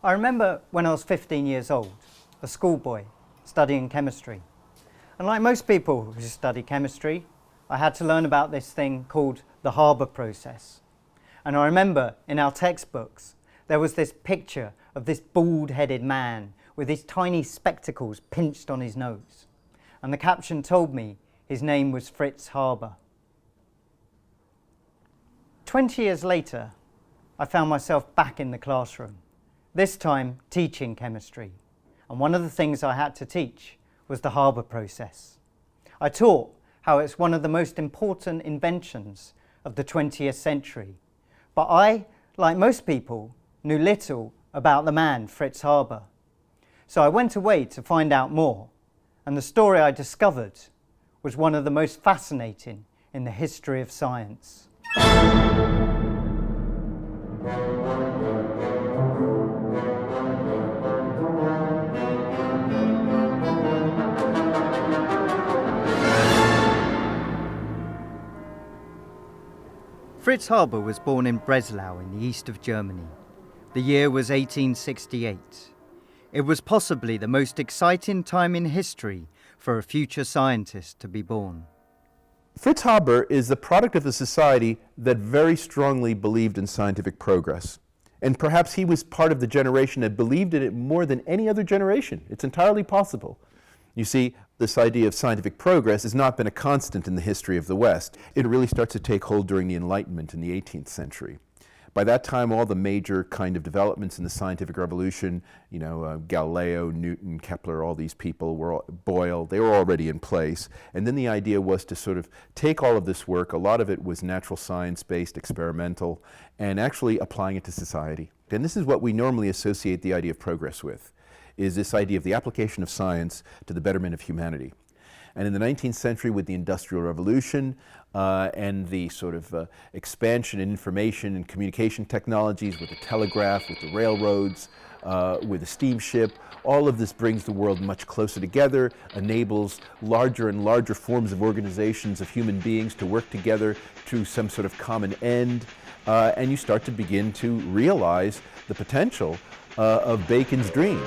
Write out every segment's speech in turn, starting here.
I remember when I was 15 years old, a schoolboy studying chemistry. And like most people who study chemistry, I had to learn about this thing called the Haber process. And I remember in our textbooks, there was this picture of this bald-headed man with his tiny spectacles pinched on his nose. And the caption told me his name was Fritz Haber. 20 years later, I found myself back in the classroom, this time teaching chemistry. And one of the things I had to teach was the Haber process. I taught how it's one of the most important inventions of the 20th century. But I, like most people, knew little about the man Fritz Haber. So I went away to find out more, and the story I discovered was one of the most fascinating in the history of science. Fritz Haber was born in Breslau in the east of Germany. The year was 1868. It was possibly the most exciting time in history for a future scientist to be born. Fritz Haber is the product of a society that very strongly believed in scientific progress. And perhaps he was part of the generation that believed in it more than any other generation. It's entirely possible. You see, this idea of scientific progress has not been a constant in the history of the West. It really starts to take hold during the Enlightenment in the 18th century. By that time, all the major kind of developments in the scientific revolution, Galileo, Newton, Kepler, all these people, Boyle, they were already in place. And then the idea was to sort of take all of this work, a lot of it was natural science-based, experimental, and actually applying it to society. And this is what we normally associate the idea of progress with, is this idea of the application of science to the betterment of humanity. And in the 19th century, with the Industrial Revolution and the sort of expansion in information and communication technologies, with the telegraph, with the railroads, with the steamship, all of this brings the world much closer together, enables larger and larger forms of organizations of human beings to work together to some sort of common end, and you start to begin to realize the potential of Bacon's dream.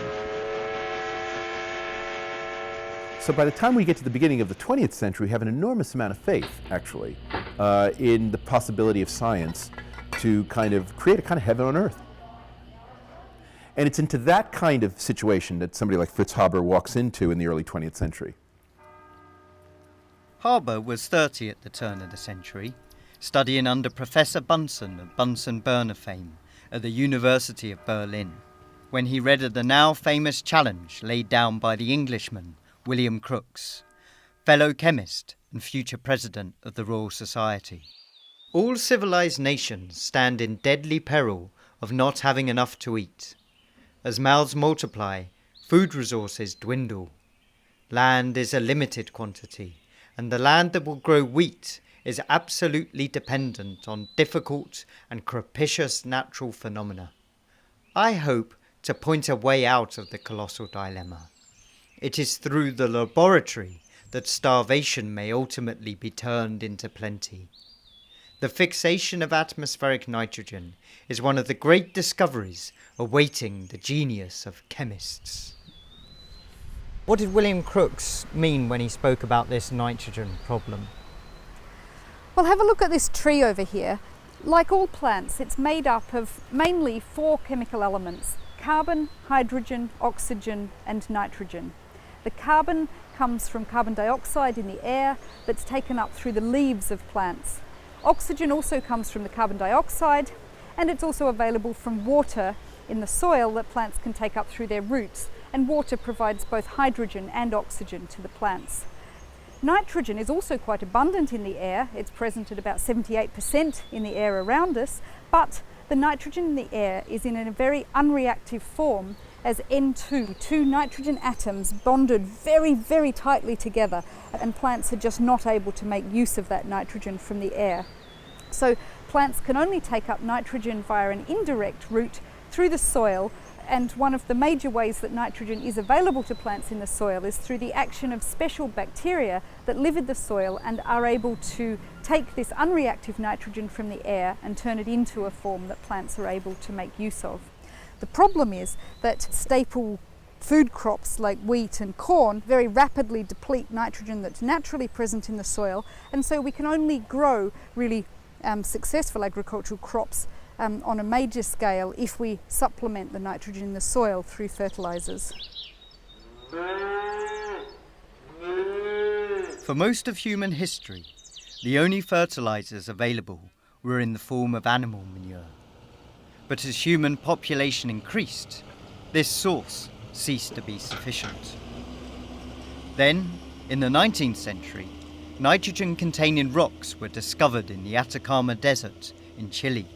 So by the time we get to the beginning of the 20th century, we have an enormous amount of faith, actually, in the possibility of science to kind of create a kind of heaven on earth. And it's into that kind of situation that somebody like Fritz Haber walks into in the early 20th century. Haber was 30 at the turn of the century, studying under Professor Bunsen of Bunsen-Burner fame at the University of Berlin, when he read of the now famous challenge laid down by the Englishman William Crookes, fellow chemist and future president of the Royal Society. All civilized nations stand in deadly peril of not having enough to eat. As mouths multiply, food resources dwindle. Land is a limited quantity, and the land that will grow wheat is absolutely dependent on difficult and propitious natural phenomena. I hope to point a way out of the colossal dilemma. It is through the laboratory that starvation may ultimately be turned into plenty. The fixation of atmospheric nitrogen is one of the great discoveries awaiting the genius of chemists. What did William Crookes mean when he spoke about this nitrogen problem? Well, have a look at this tree over here. Like all plants, it's made up of mainly 4 chemical elements: carbon, hydrogen, oxygen, and nitrogen. The carbon comes from carbon dioxide in the air that's taken up through the leaves of plants. Oxygen also comes from the carbon dioxide, and it's also available from water in the soil that plants can take up through their roots, and water provides both hydrogen and oxygen to the plants. Nitrogen is also quite abundant in the air. It's present at about 78% in the air around us, but the nitrogen in the air is in a very unreactive form as N2, 2 nitrogen atoms bonded very, very tightly together, and plants are just not able to make use of that nitrogen from the air. So plants can only take up nitrogen via an indirect route through the soil, and one of the major ways that nitrogen is available to plants in the soil is through the action of special bacteria that live in the soil and are able to take this unreactive nitrogen from the air and turn it into a form that plants are able to make use of. The problem is that staple food crops like wheat and corn very rapidly deplete nitrogen that's naturally present in the soil, and so we can only grow really successful agricultural crops on a major scale if we supplement the nitrogen in the soil through fertilizers. For most of human history, the only fertilizers available were in the form of animal manure. But as human population increased, this source ceased to be sufficient. Then, in the 19th century, nitrogen-containing rocks were discovered in the Atacama Desert in Chile.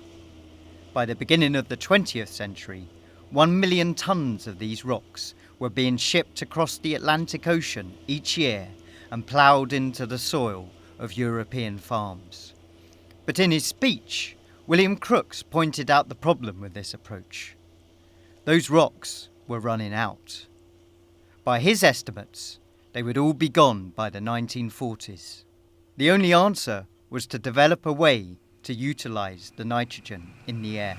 By the beginning of the 20th century, 1 million tons of these rocks were being shipped across the Atlantic Ocean each year and ploughed into the soil of European farms. But in his speech, William Crookes pointed out the problem with this approach. Those rocks were running out. By his estimates, they would all be gone by the 1940s. The only answer was to develop a way to utilise the nitrogen in the air.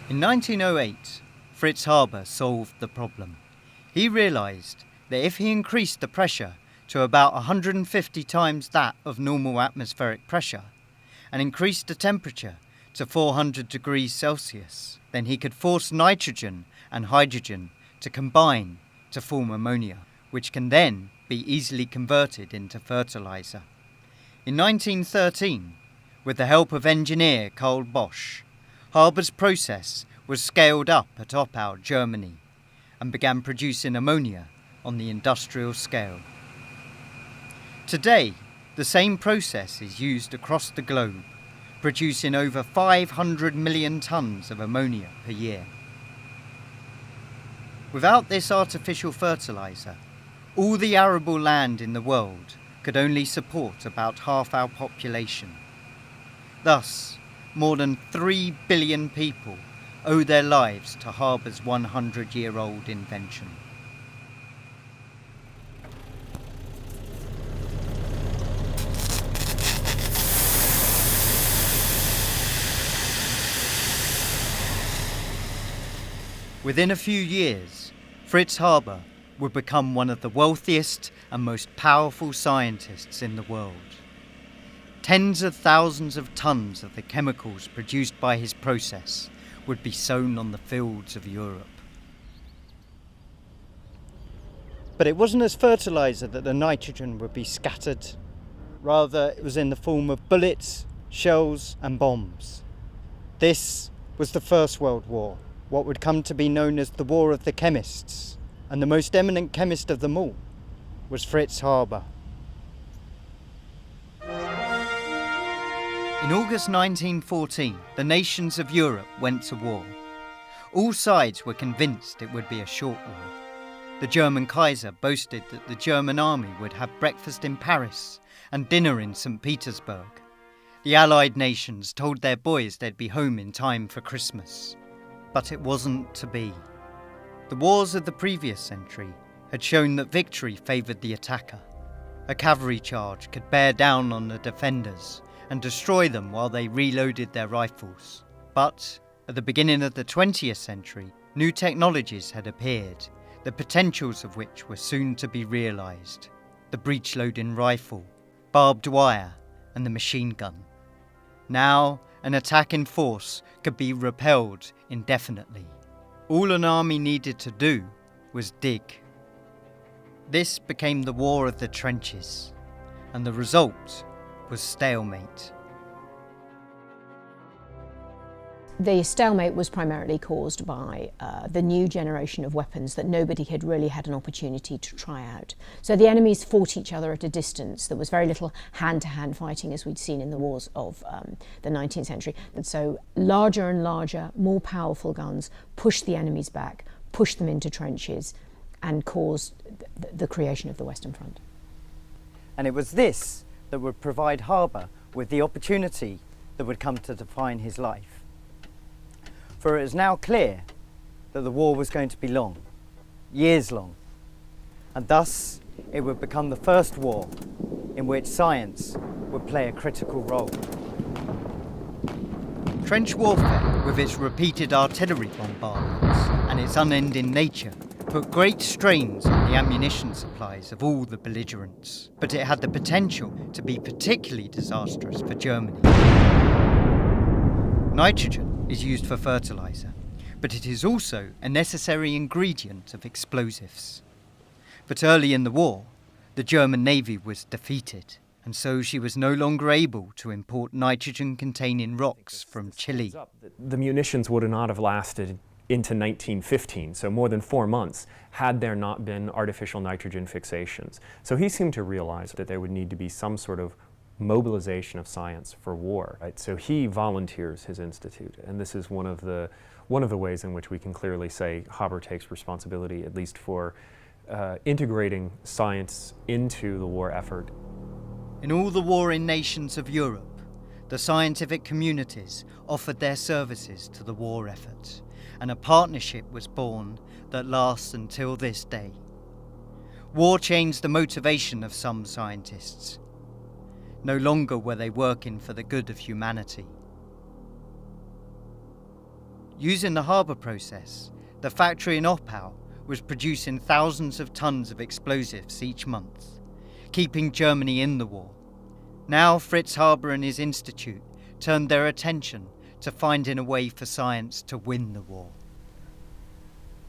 In 1908, Fritz Haber solved the problem. He realised that if he increased the pressure to about 150 times that of normal atmospheric pressure and increased the temperature to 400 degrees Celsius, then he could force nitrogen and hydrogen to combine to form ammonia, which can then be easily converted into fertiliser. In 1913, with the help of engineer Karl Bosch, Haber's process was scaled up at Oppau, Germany, and began producing ammonia on the industrial scale. Today, the same process is used across the globe, producing over 500 million tonnes of ammonia per year. Without this artificial fertiliser, all the arable land in the world could only support about half our population. Thus, more than 3 billion people owe their lives to Haber's 100-year-old invention. Within a few years, Fritz Haber would become one of the wealthiest and most powerful scientists in the world. Tens of thousands of tons of the chemicals produced by his process would be sown on the fields of Europe. But it wasn't as fertiliser that the nitrogen would be scattered. Rather, it was in the form of bullets, shells and bombs. This was the First World War, what would come to be known as the War of the Chemists, and the most eminent chemist of them all was Fritz Haber. In August 1914, the nations of Europe went to war. All sides were convinced it would be a short war. The German Kaiser boasted that the German army would have breakfast in Paris and dinner in St. Petersburg. The Allied nations told their boys they'd be home in time for Christmas. But it wasn't to be. The wars of the previous century had shown that victory favoured the attacker. A cavalry charge could bear down on the defenders and destroy them while they reloaded their rifles. But at the beginning of the 20th century, new technologies had appeared, the potentials of which were soon to be realised. The breech-loading rifle, barbed wire and the machine gun. Now, an attack in force could be repelled indefinitely. All an army needed to do was dig. This became the War of the Trenches, and the result was stalemate. The stalemate was primarily caused by the new generation of weapons that nobody had really had an opportunity to try out. So the enemies fought each other at a distance. There was very little hand-to-hand fighting as we'd seen in the wars of the 19th century. And so larger and larger, more powerful guns pushed the enemies back, pushed them into trenches, and caused the creation of the Western Front. And it was this that would provide Haber with the opportunity that would come to define his life. For it was now clear that the war was going to be long, years long, and thus it would become the first war in which science would play a critical role. Trench warfare, with its repeated artillery bombardments and its unending nature, put great strains on the ammunition supplies of all the belligerents, but it had the potential to be particularly disastrous for Germany. Nitrogen is used for fertilizer, but it is also a necessary ingredient of explosives. But early in the war, the German Navy was defeated, and so she was no longer able to import nitrogen-containing rocks from Chile. The munitions would not have lasted into 1915, so more than 4 months, had there not been artificial nitrogen fixations. So he seemed to realize that there would need to be some sort of mobilization of science for war. Right? So he volunteers his institute, and this is one of the ways in which we can clearly say Haber takes responsibility, at least for integrating science into the war effort. In all the warring nations of Europe, the scientific communities offered their services to the war effort, and a partnership was born that lasts until this day. War changed the motivation of some scientists. No longer were they working for the good of humanity. Using the Haber process, the factory in Oppau was producing thousands of tons of explosives each month, keeping Germany in the war. Now Fritz Haber and his institute turned their attention to finding a way for science to win the war.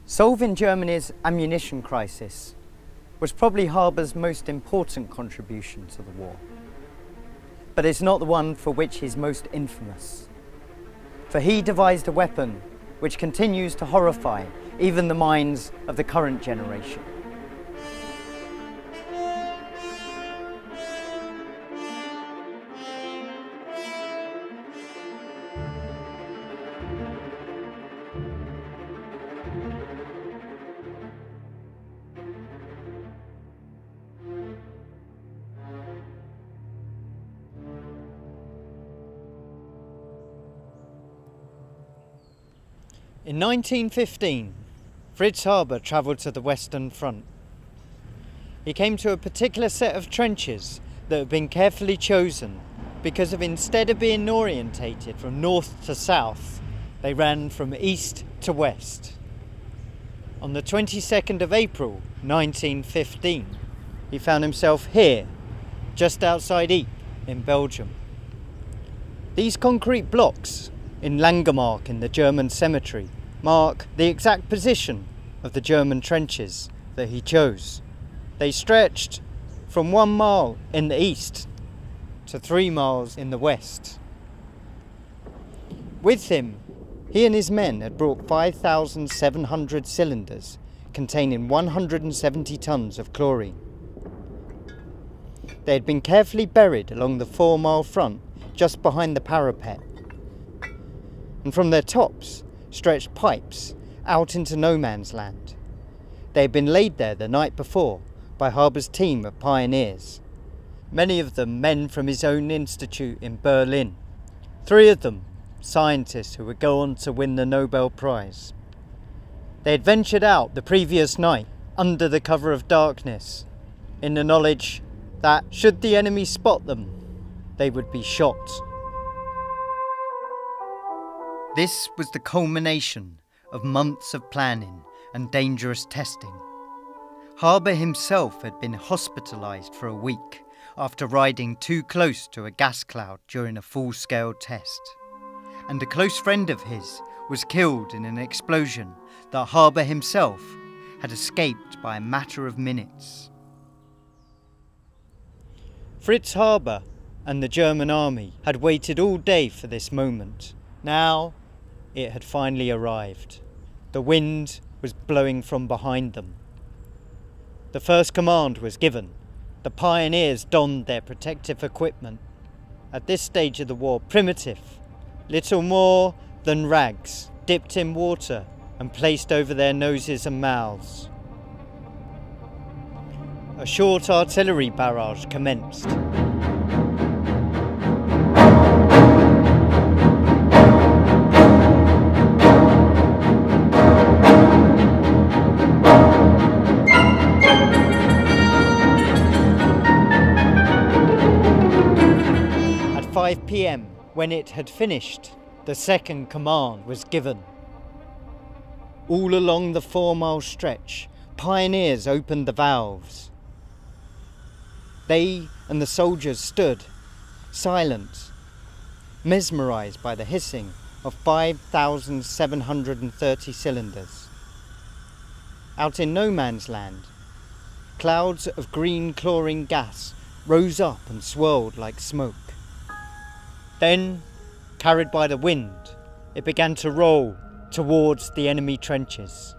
Solving Germany's ammunition crisis was probably Haber's most important contribution to the war. But it's not the one for which he's most infamous. For he devised a weapon which continues to horrify even the minds of the current generation. In 1915, Fritz Haber travelled to the Western Front. He came to a particular set of trenches that had been carefully chosen because instead of being orientated from north to south, they ran from east to west. On the 22nd of April 1915, he found himself here, just outside Ypres in Belgium. These concrete blocks in Langemark in the German cemetery mark the exact position of the German trenches that he chose. They stretched from 1 mile in the east to 3 miles in the west. With him, he and his men had brought 5,700 cylinders containing 170 tons of chlorine. They had been carefully buried along the 4-mile front just behind the parapet, and from their tops stretched pipes out into no man's land. They had been laid there the night before by Haber's team of pioneers, many of them men from his own institute in Berlin, 3 of them scientists who would go on to win the Nobel Prize. They had ventured out the previous night under the cover of darkness, in the knowledge that should the enemy spot them, they would be shot. This was the culmination of months of planning and dangerous testing. Haber himself had been hospitalised for a week after riding too close to a gas cloud during a full-scale test. And a close friend of his was killed in an explosion that Haber himself had escaped by a matter of minutes. Fritz Haber and the German army had waited all day for this moment. Now it had finally arrived. The wind was blowing from behind them. The first command was given. The pioneers donned their protective equipment. At this stage of the war, primitive, little more than rags, dipped in water and placed over their noses and mouths. A short artillery barrage commenced. At 5 p.m, when it had finished, the second command was given. All along the 4-mile stretch, pioneers opened the valves. They and the soldiers stood, silent, mesmerised by the hissing of 5,730 cylinders. Out in no man's land, clouds of green chlorine gas rose up and swirled like smoke. Then, carried by the wind, it began to roll towards the enemy trenches.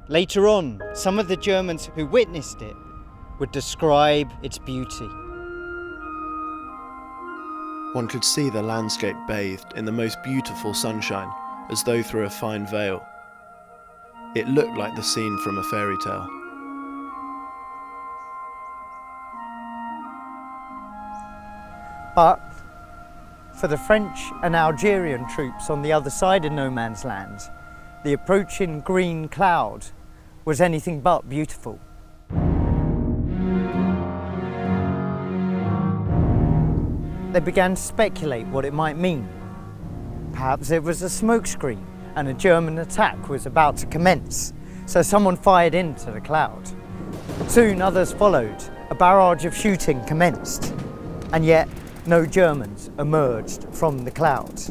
Later on, some of the Germans who witnessed it would describe its beauty. One could see the landscape bathed in the most beautiful sunshine, as though through a fine veil. It looked like the scene from a fairy tale. But for the French and Algerian troops on the other side of no man's land, the approaching green cloud was anything but beautiful. They began to speculate what it might mean. Perhaps it was a smokescreen and a German attack was about to commence, so someone fired into the cloud. Soon others followed. A barrage of shooting commenced, and yet no Germans emerged from the cloud.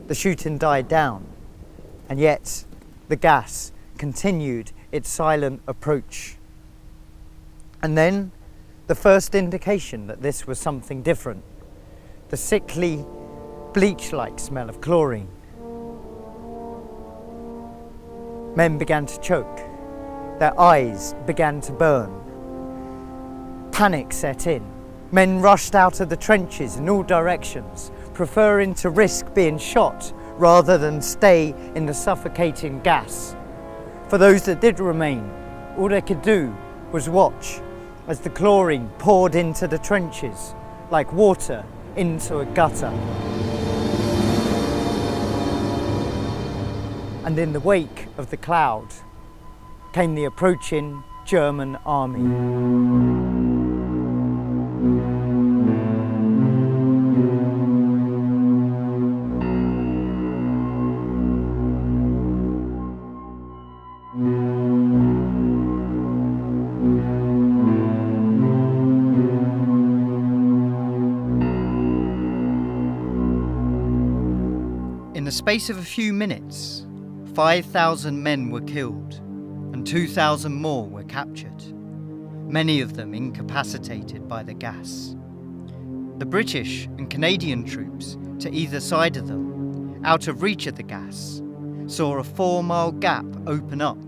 The shooting died down, and yet the gas continued its silent approach. And then the first indication that this was something different, the sickly, bleach-like smell of chlorine. Men began to choke, their eyes began to burn. Panic set in. Men rushed out of the trenches in all directions, preferring to risk being shot rather than stay in the suffocating gas. For those that did remain, all they could do was watch as the chlorine poured into the trenches like water into a gutter. And in the wake of the cloud came the approaching German army. In the space of a few minutes, 5,000 men were killed and 2,000 more were captured, many of them incapacitated by the gas. The British and Canadian troops to either side of them, out of reach of the gas, saw a 4-mile gap open up,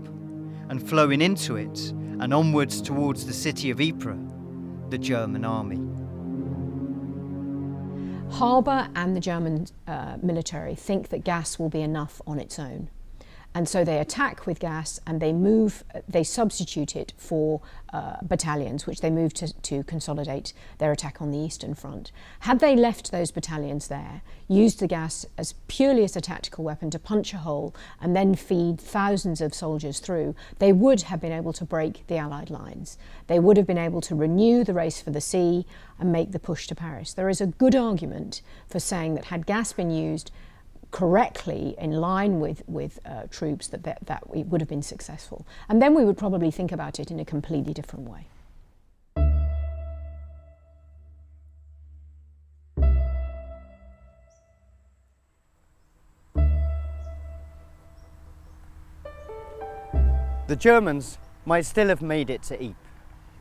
and flowing into it and onwards towards the city of Ypres, the German army. Harbour and the German military think that gas will be enough on its own. And so they attack with gas and they substitute it for battalions, which they move to consolidate their attack on the Eastern Front. Had they left those battalions there, used the gas as purely as a tactical weapon to punch a hole and then feed thousands of soldiers through, they would have been able to break the Allied lines. They would have been able to renew the race for the sea and make the push to Paris. There is a good argument for saying that had gas been used correctly in line with troops, that it would have been successful. And then we would probably think about it in a completely different way. The Germans might still have made it to Ypres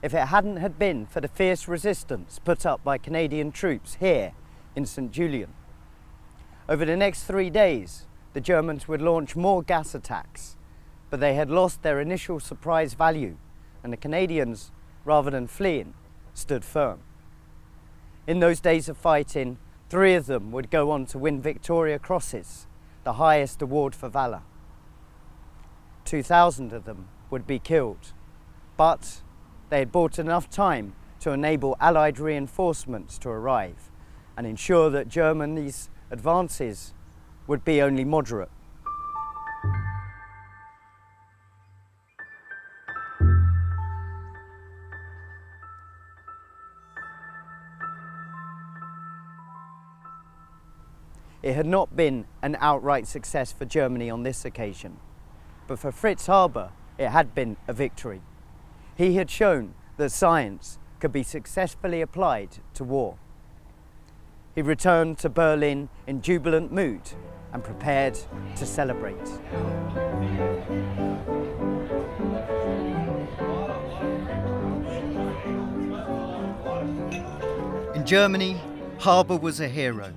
if it hadn't had been for the fierce resistance put up by Canadian troops here in St. Julian. Over the next 3 days, the Germans would launch more gas attacks, but they had lost their initial surprise value, and the Canadians, rather than fleeing, stood firm. In those days of fighting, 3 of them would go on to win Victoria Crosses, the highest award for valour. 2,000 of them would be killed, but they had bought enough time to enable Allied reinforcements to arrive and ensure that Germany's advances would be only moderate. It had not been an outright success for Germany on this occasion, but for Fritz Haber, it had been a victory. He had shown that science could be successfully applied to war. He returned to Berlin in jubilant mood and prepared to celebrate. In Germany, Haber was a hero.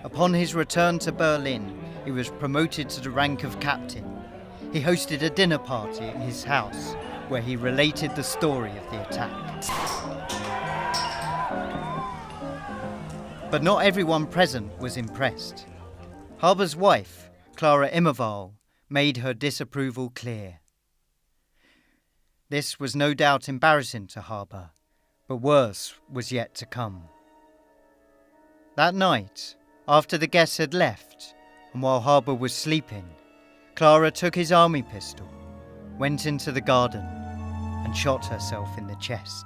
Upon his return to Berlin, he was promoted to the rank of captain. He hosted a dinner party at his house where he related the story of the attack. But not everyone present was impressed. Haber's wife, Clara Immerwahr, made her disapproval clear. This was no doubt embarrassing to Haber, but worse was yet to come. That night, after the guests had left, and while Haber was sleeping, Clara took his army pistol, went into the garden, and shot herself in the chest.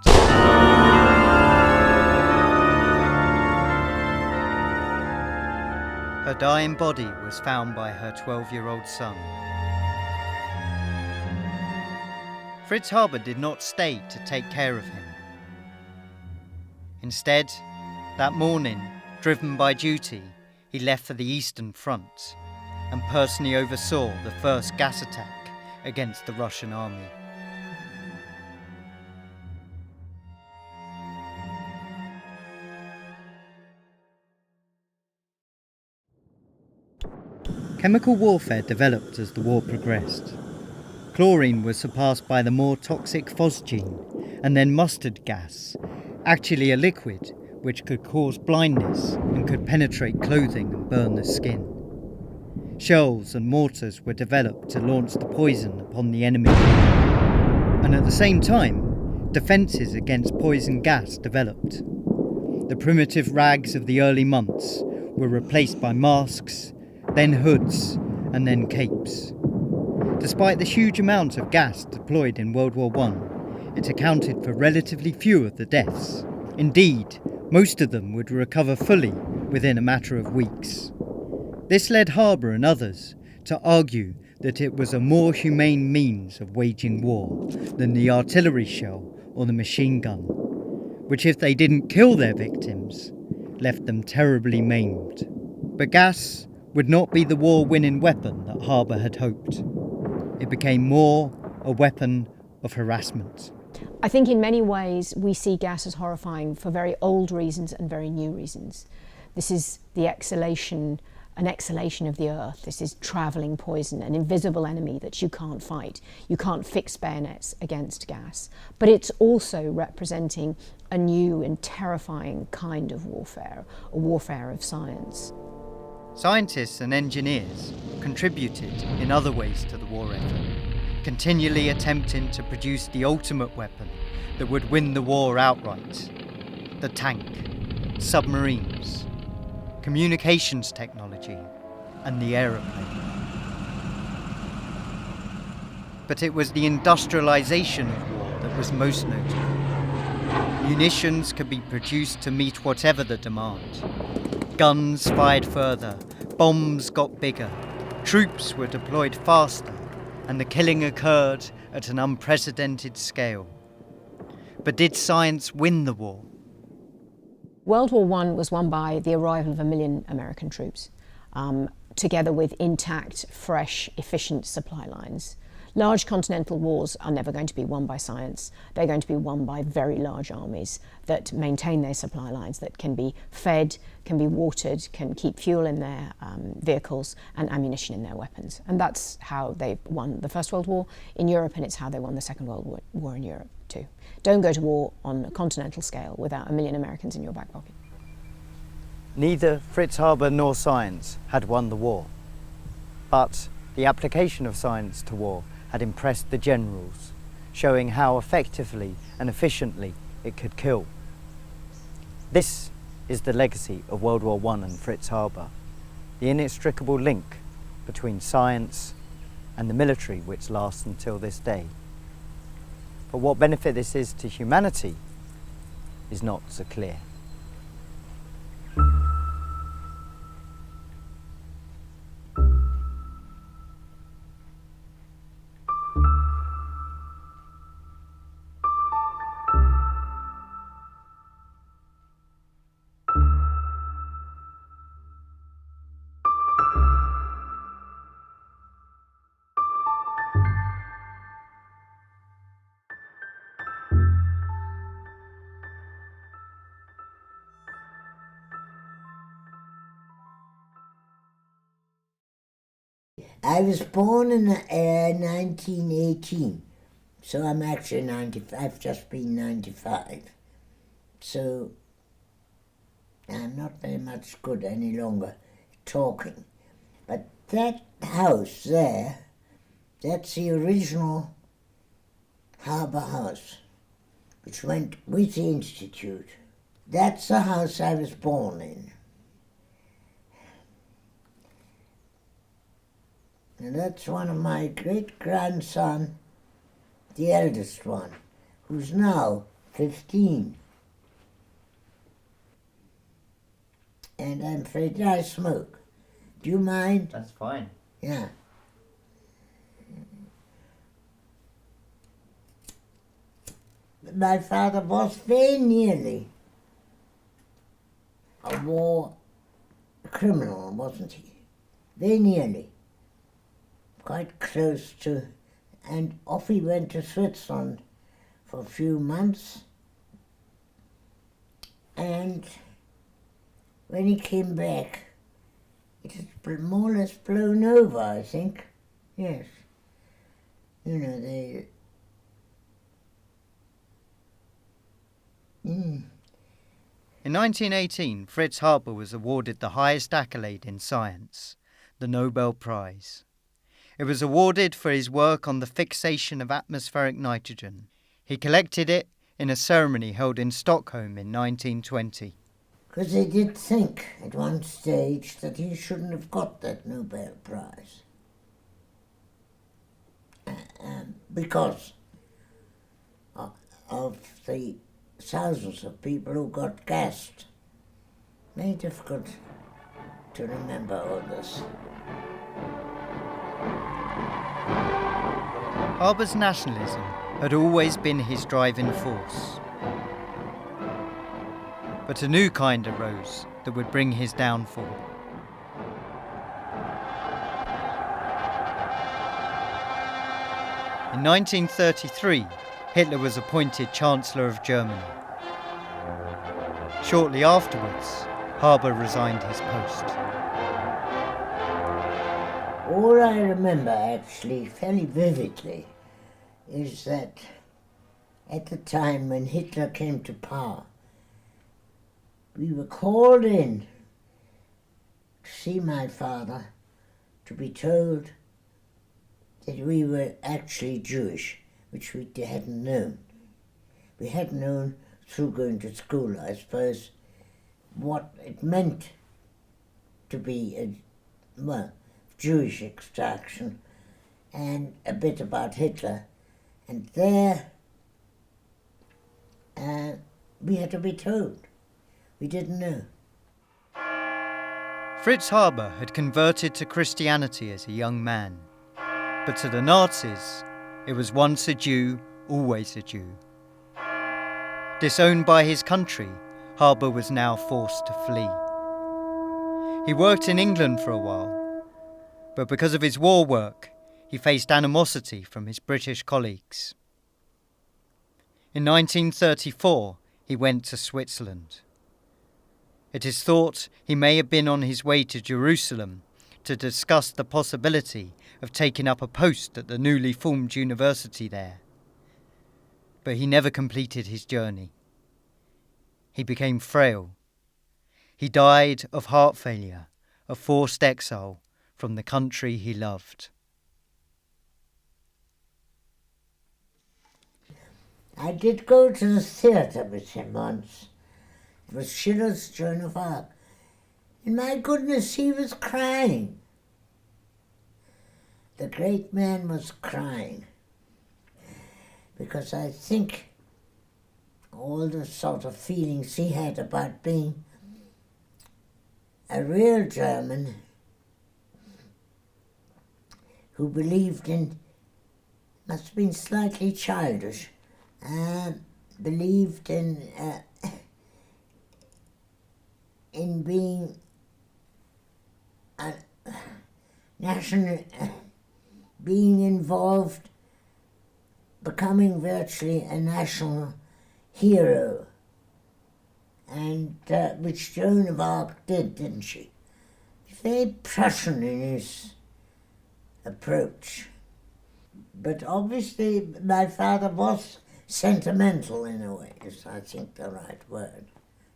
Her dying body was found by her 12-year-old son. Fritz Haber did not stay to take care of him. Instead, that morning, driven by duty, he left for the Eastern Front and personally oversaw the first gas attack against the Russian army. Chemical warfare developed as the war progressed. Chlorine was surpassed by the more toxic phosgene, and then mustard gas, actually a liquid which could cause blindness and could penetrate clothing and burn the skin. Shells and mortars were developed to launch the poison upon the enemy. And at the same time, defences against poison gas developed. The primitive rags of the early months were replaced by masks, then hoods, and then capes. Despite the huge amount of gas deployed in World War I, it accounted for relatively few of the deaths. Indeed, most of them would recover fully within a matter of weeks. This led Haber and others to argue that it was a more humane means of waging war than the artillery shell or the machine gun, which, if they didn't kill their victims, left them terribly maimed. But gas would not be the war-winning weapon that Haber had hoped. It became more a weapon of harassment. I think in many ways we see gas as horrifying for very old reasons and very new reasons. This is the exhalation, an exhalation of the earth. This is travelling poison, an invisible enemy that you can't fight. You can't fix bayonets against gas. But it's also representing a new and terrifying kind of warfare, a warfare of science. Scientists and engineers contributed in other ways to the war effort, continually attempting to produce the ultimate weapon that would win the war outright: the tank, submarines, communications technology, and the aeroplane. But it was the industrialization of war that was most notable. Munitions could be produced to meet whatever the demand. Guns fired further, bombs got bigger, troops were deployed faster, and the killing occurred at an unprecedented scale. But did science win the war? World War I was won by the arrival of 1 million American troops, together with intact, fresh, efficient supply lines. Large continental wars are never going to be won by science. They're going to be won by very large armies that maintain their supply lines, that can be fed, can be watered, can keep fuel in their vehicles and ammunition in their weapons. And that's how they won the First World War in Europe, and it's how they won the Second World War in Europe too. Don't go to war on a continental scale without 1 million Americans in your back pocket. Neither Fritz Haber nor science had won the war, but the application of science to war had impressed the generals, showing how effectively and efficiently it could kill. This is the legacy of World War I and Fritz Haber, the inextricable link between science and the military which lasts until this day. But what benefit this is to humanity is not so clear. I was born in 1918, so I'm actually 95. I've just been 95. So I'm not very much good any longer talking. But that house there, that's the original Harbour House, which went with the Institute. That's the house I was born in. And that's one of my great-grandson, the eldest one, who's now 15. And I'm afraid I smoke. Do you mind? That's fine. Yeah. My father was very nearly a war criminal, wasn't he? Very nearly. Quite close to, and off he went to Switzerland for a few months. And when he came back, it had more or less blown over, I think. Yes. You know, they... In 1918, Fritz Haber was awarded the highest accolade in science, the Nobel Prize. It was awarded for his work on the fixation of atmospheric nitrogen. He collected it in a ceremony held in Stockholm in 1920. Because they did think at one stage that he shouldn't have got that Nobel Prize. Because of the thousands of people who got gassed. Very difficult to remember all this. Haber's nationalism had always been his driving force. But a new kind arose that would bring his downfall. In 1933, Hitler was appointed Chancellor of Germany. Shortly afterwards, Haber resigned his post. All I remember actually fairly vividly is that at the time when Hitler came to power, we were called in to see my father, to be told that we were actually Jewish, which we hadn't known. We had known through going to school, I suppose, what it meant to be Jewish extraction, and a bit about Hitler. And there we had to be told. We didn't know. Fritz Haber had converted to Christianity as a young man. But to the Nazis, it was once a Jew, always a Jew. Disowned by his country, Haber was now forced to flee. He worked in England for a while, but because of his war work, he faced animosity from his British colleagues. In 1934, he went to Switzerland. It is thought he may have been on his way to Jerusalem to discuss the possibility of taking up a post at the newly formed university there. But he never completed his journey. He became frail. He died of heart failure, a forced exile from the country he loved. I did go to the theatre with him once. It was Schiller's Joan of Arc. And my goodness, he was crying. The great man was crying. Because I think all the sort of feelings he had about being a real German who believed in, must have been slightly childish, believed in being a national, being involved, becoming virtually a national hero, and which Joan of Arc did, didn't she? Very Prussian in his approach. But obviously my father was sentimental in a way, is I think the right word.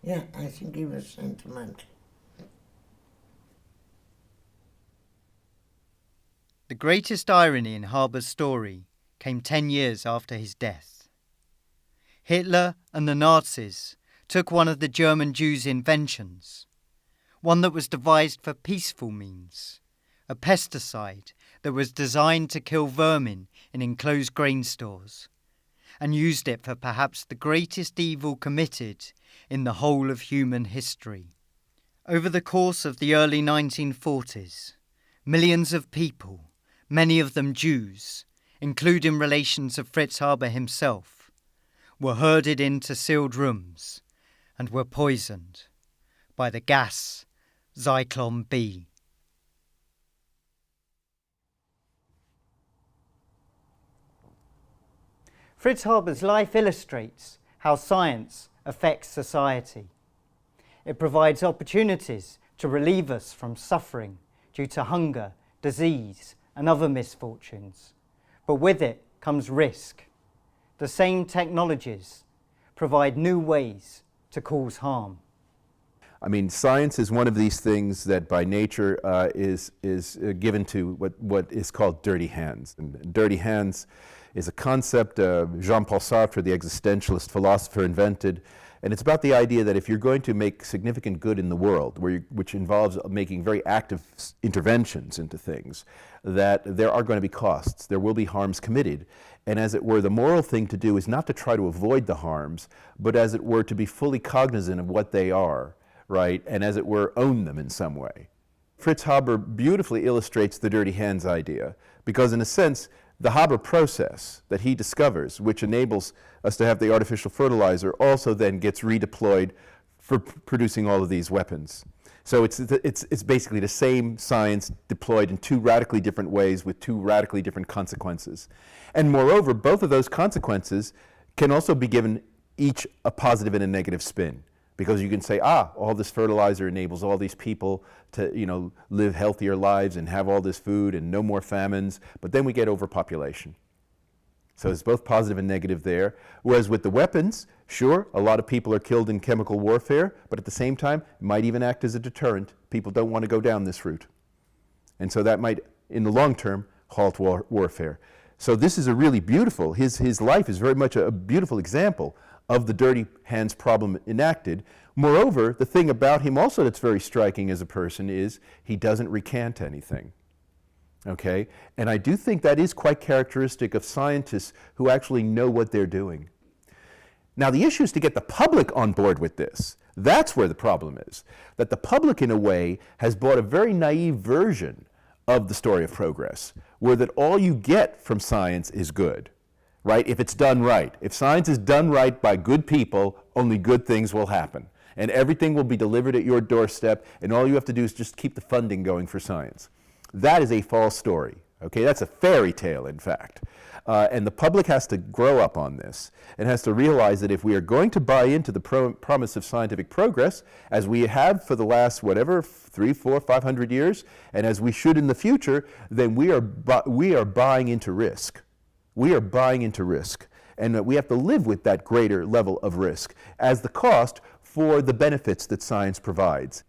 Yeah, I think he was sentimental. The greatest irony in Haber's story came 10 years after his death. Hitler and the Nazis took one of the German Jews' inventions, one that was devised for peaceful means, a pesticide that was designed to kill vermin in enclosed grain stores, and used it for perhaps the greatest evil committed in the whole of human history. Over the course of the early 1940s, millions of people, many of them Jews, including relations of Fritz Haber himself, were herded into sealed rooms and were poisoned by the gas Zyklon B. Fritz Haber's life illustrates how science affects society. It provides opportunities to relieve us from suffering due to hunger, disease, and other misfortunes. But with it comes risk. The same technologies provide new ways to cause harm. I mean, science is one of these things that by nature is given to what is called dirty hands. And dirty hands is a concept Jean-Paul Sartre, the existentialist philosopher, invented. And it's about the idea that if you're going to make significant good in the world, which involves making very active interventions into things, that there are going to be costs. There will be harms committed. And as it were, the moral thing to do is not to try to avoid the harms, but as it were, to be fully cognizant of what they are, right? And as it were, own them in some way. Fritz Haber beautifully illustrates the dirty hands idea, because in a sense, the Haber process that he discovers, which enables us to have the artificial fertilizer, also then gets redeployed for producing all of these weapons. So it's basically the same science deployed in two radically different ways with two radically different consequences. And moreover, both of those consequences can also be given each a positive and a negative spin. Because you can say, all this fertilizer enables all these people to, live healthier lives and have all this food and no more famines, but then we get overpopulation. So it's both positive and negative there. Whereas with the weapons, sure, a lot of people are killed in chemical warfare, but at the same time, it might even act as a deterrent. People don't want to go down this route. And so that might, in the long term, halt warfare. So this is a really beautiful, his life is very much a beautiful example of the dirty hands problem enacted. Moreover, the thing about him also that's very striking as a person is he doesn't recant anything. Okay? And I do think that is quite characteristic of scientists who actually know what they're doing. Now the issue is to get the public on board with this. That's where the problem is. That the public, in a way, has bought a very naive version of the story of progress, where that all you get from science is good. Right? If it's done right. If science is done right by good people, only good things will happen. And everything will be delivered at your doorstep, and all you have to do is just keep the funding going for science. That is a false story. Okay? That's a fairy tale, in fact. And the public has to grow up on this and has to realize that if we are going to buy into the promise of scientific progress, as we have for the last, 300, 400, 500 years, and as we should in the future, then we are buying into risk. We are buying into risk, and we have to live with that greater level of risk as the cost for the benefits that science provides.